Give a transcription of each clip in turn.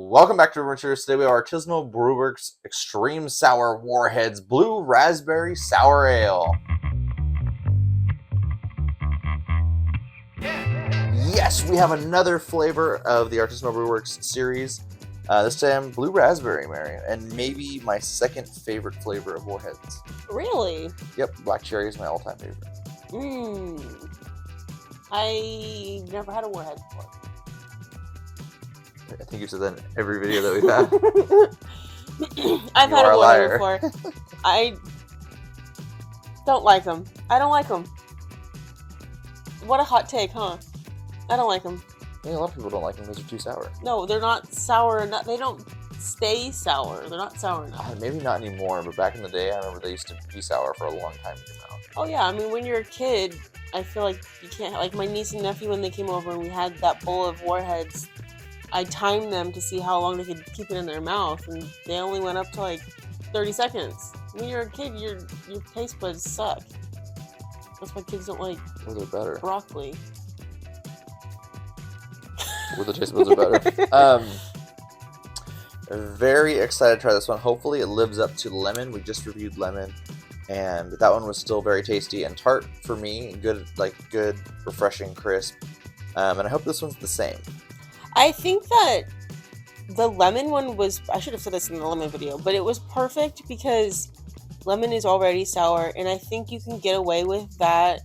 Welcome back to Adventures. Today we have Artisanal Brewworks Extreme Sour Warheads Blue Raspberry Sour Ale. Yes, we have another flavor of the Artisanal Brewworks series. This time, Blue Raspberry, Mary, and maybe my second favorite flavor of Warheads. Really? Yep, Black Cherry is my all-time favorite. I've never had a Warhead before. I think you've said that in every video that we've had. I've had a Warhead before. I don't like them. I don't like them. What a hot take, huh? I don't like them. Yeah, a lot of people don't like them because they're too sour. No, they're not sour enough. They don't stay sour. They're not sour enough. Maybe not anymore, but back in the day, I remember they used to be sour for a long time in your mouth. Oh yeah, I mean, when you're a kid, I feel like you can't. Like my niece and nephew, when they came over and we had that bowl of Warheads, I timed them to see how long they could keep it in their mouth, and they only went up to like 30 seconds. When you're a kid, your taste buds suck. That's why kids don't like broccoli. Where the taste buds are better. Very excited to try this one. Hopefully it lives up to lemon. We just reviewed lemon, and that one was still very tasty and tart for me. Good, refreshing, crisp. And I hope this one's the same. I think that the lemon one was, I should have said this in the lemon video, but it was perfect because lemon is already sour, and I think you can get away with that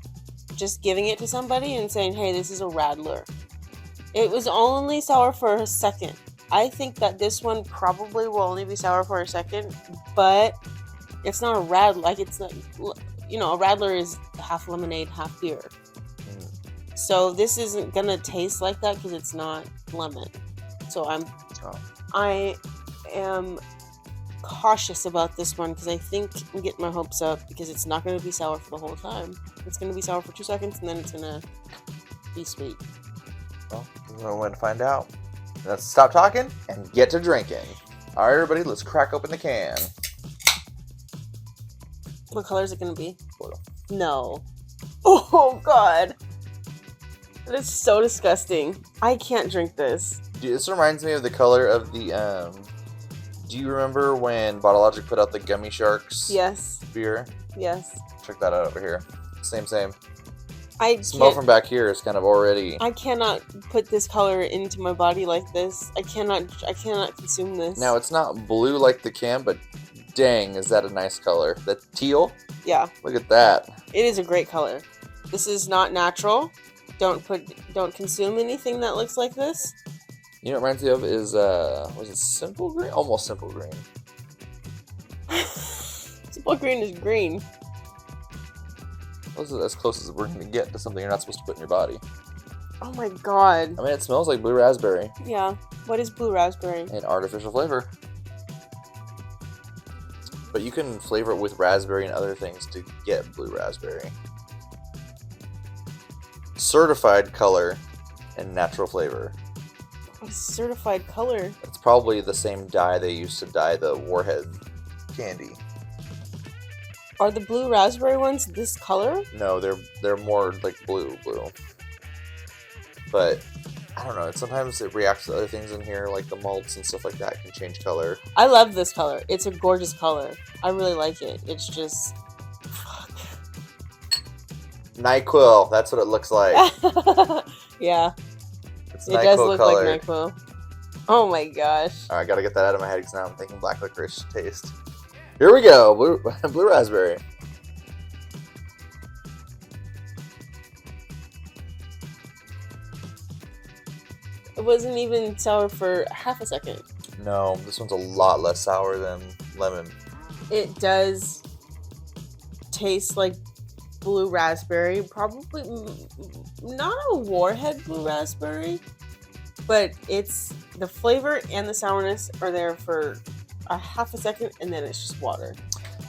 just giving it to somebody and saying, hey, this is a Radler. It was only sour for a second. I think that this one probably will only be sour for a second, but it's not a Radler. Like, it's not, a Radler is half lemonade, half beer. So this isn't gonna taste like that because it's not lemon. So I am cautious about this one because I think I'm getting my hopes up because it's not gonna be sour for the whole time. It's gonna be sour for 2 seconds and then it's gonna be sweet. Well, we're going to find out. Let's stop talking and get to drinking. All right, everybody, let's crack open the can. What color is it gonna be? Blue. No. Oh God. That is so disgusting. I can't drink this. Dude, this reminds me of the color of the, do you remember when Bottlelogic put out the Gummy Sharks beer? Yes. Check that out over here. Same. I smell from back here is kind of already... I cannot put this color into my body like this. I cannot consume this. Now, it's not blue like the can, but dang, is that a nice color. The teal? Yeah. Look at that. It is a great color. This is not natural. Don't consume anything that looks like this. You know what it reminds me of is, was it Simple Green? Almost Simple Green. Simple Green is green. This is as close as we're going to get to something you're not supposed to put in your body. Oh my God. I mean, it smells like blue raspberry. Yeah. What is blue raspberry? An artificial flavor. But you can flavor it with raspberry and other things to get blue raspberry. Certified color and natural flavor. What is certified color? It's probably the same dye they used to dye the Warhead candy. Are the blue raspberry ones this color? No, they're more like blue. But I don't know. Sometimes it reacts to other things in here, like the malts and stuff like that can change color. I love this color. It's a gorgeous color. I really like it. It's just... Fuck. NyQuil. That's what it looks like. Yeah. It's it does look color. Like NyQuil. Oh my gosh. Alright, gotta get that out of my head because now I'm thinking black licorice taste. Here we go. Blue raspberry. It wasn't even sour for half a second. No, this one's a lot less sour than lemon. It does taste like blue raspberry. Probably not a Warhead blue raspberry, but it's the flavor and the sourness are there for a half a second, and then it's just water.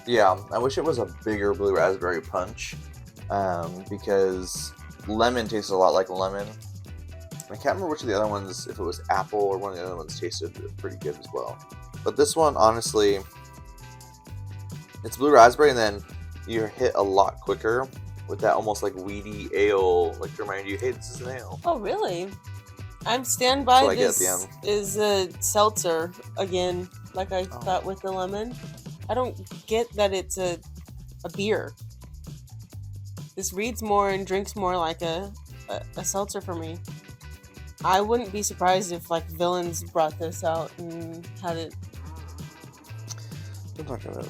Yeah, I wish it was a bigger blue raspberry punch, because lemon tastes a lot like lemon. I can't remember which of the other ones, if it was apple or one of the other ones, tasted pretty good as well. But this one, honestly, it's blue raspberry, and then you're hit a lot quicker with that almost like weedy ale, like to remind you, hey, this is an ale. Oh, really? I'm stand by what I get at the this end. is a seltzer again, like I Oh. thought with the lemon. I don't get that it's a beer. This reads more and drinks more like a seltzer for me. I wouldn't be surprised if like Villains brought this out and had it. I'm talking about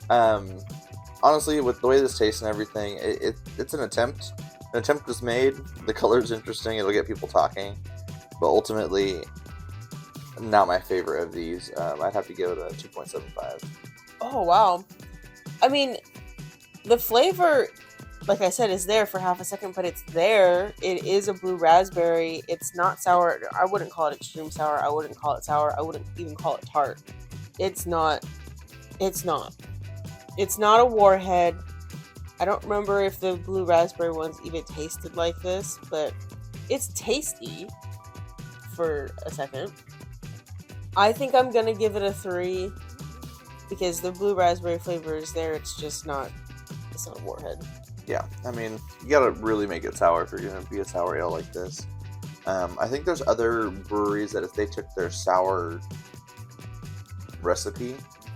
villains. Honestly, with the way this tastes and everything, it's an attempt. An attempt was made. The color's interesting. It'll get people talking. But ultimately, not my favorite of these. I'd have to give it a 2.75. Oh wow! I mean, the flavor, like I said, is there for half a second, but it's there. It is a blue raspberry. It's not sour. I wouldn't call it extreme sour. I wouldn't call it sour. I wouldn't even call it tart. It's not. It's not. It's not a Warhead. I don't remember if the blue raspberry ones even tasted like this, but it's tasty for a second. I think I'm gonna give it a 3 because the blue raspberry flavor is there. It's not a Warhead. Yeah, I mean, you gotta really make it sour if you're gonna be a sour ale like this. I think there's other breweries that if they took their sour recipe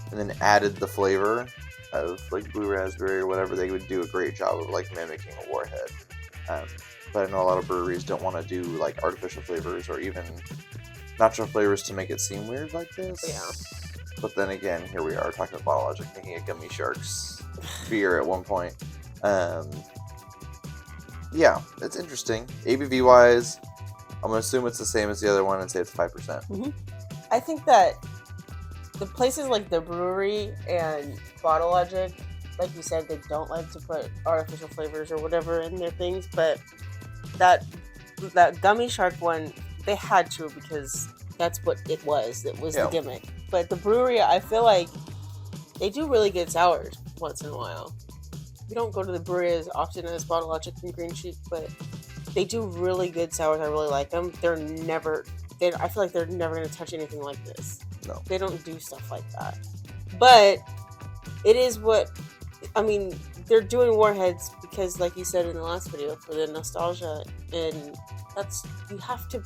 and then added the flavor of like blue raspberry or whatever, they would do a great job of like mimicking a Warhead. But I know a lot of breweries don't want to do like artificial flavors or even natural flavors to make it seem weird like this. Yeah. But then again, here we are talking about Bottle Logic making a Gummy Sharks beer at one point. Yeah, it's interesting. ABV wise, I'm gonna assume it's the same as the other one and say it's 5%. Mm-hmm. I think that the places like the brewery and Bottle Logic, like you said, they don't like to put artificial flavors or whatever in their things, but that Gummy Shark one, they had to because that's what it was. It was the gimmick. But the brewery, I feel like they do really good sours once in a while. We don't go to the brewery as often as Bottle Logic and Green Sheep, but they do really good sours. I really like them. I feel like they're never going to touch anything like this. No. They don't do stuff like that. But it is they're doing Warheads because, like you said in the last video, for the nostalgia, and that's you have to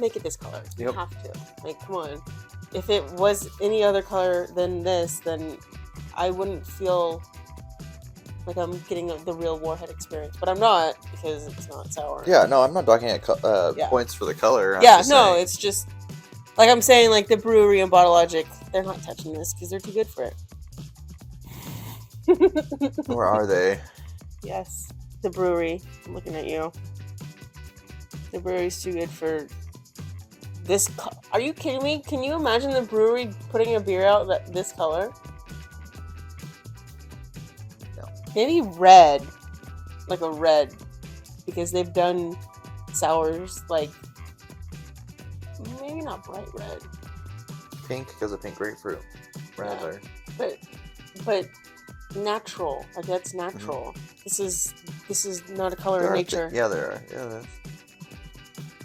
make it this color. You have to. Like, come on. If it was any other color than this, then I wouldn't feel like I'm getting the real Warhead experience. But I'm not, because it's not sour. Yeah, no, I'm not talking at points for the color. It's just like I'm saying, like the brewery and Bottle Logic, they're not touching this because they're too good for it. Or are they? Yes, the brewery. I'm looking at you. The brewery's too good for this. Are you kidding me? Can you imagine the brewery putting a beer out this color? No. Maybe red, like a red, because they've done sours like maybe not bright red. Pink because of pink grapefruit, rather. Yeah, but natural. Like that's natural. Mm-hmm. This is not a color in nature. There are. Yeah, there is.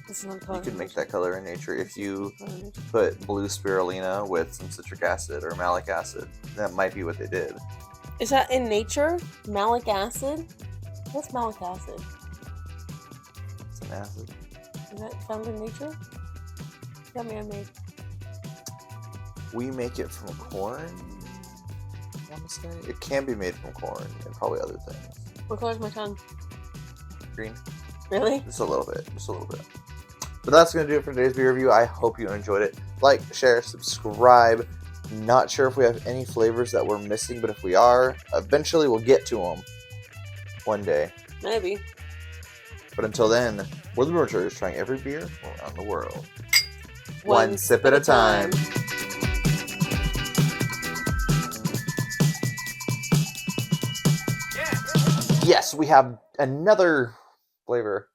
This is not a color. You can make that color in nature if you put blue spirulina with some citric acid or malic acid. That might be what they did. Is that in nature? Malic acid? What's malic acid? It's an acid. Is that found in nature? That man-made. We make it from corn. I want to say it can be made from corn and probably other things. What color's my tongue? Green. Really? Just a little bit. But that's going to do it for today's beer review. I hope you enjoyed it. Like, share, subscribe. Not sure if we have any flavors that we're missing, but if we are, eventually we'll get to them one day. Maybe. But until then, we're the Brewer Traders, trying every beer around the world. One sip at a time. Yes, we have another flavor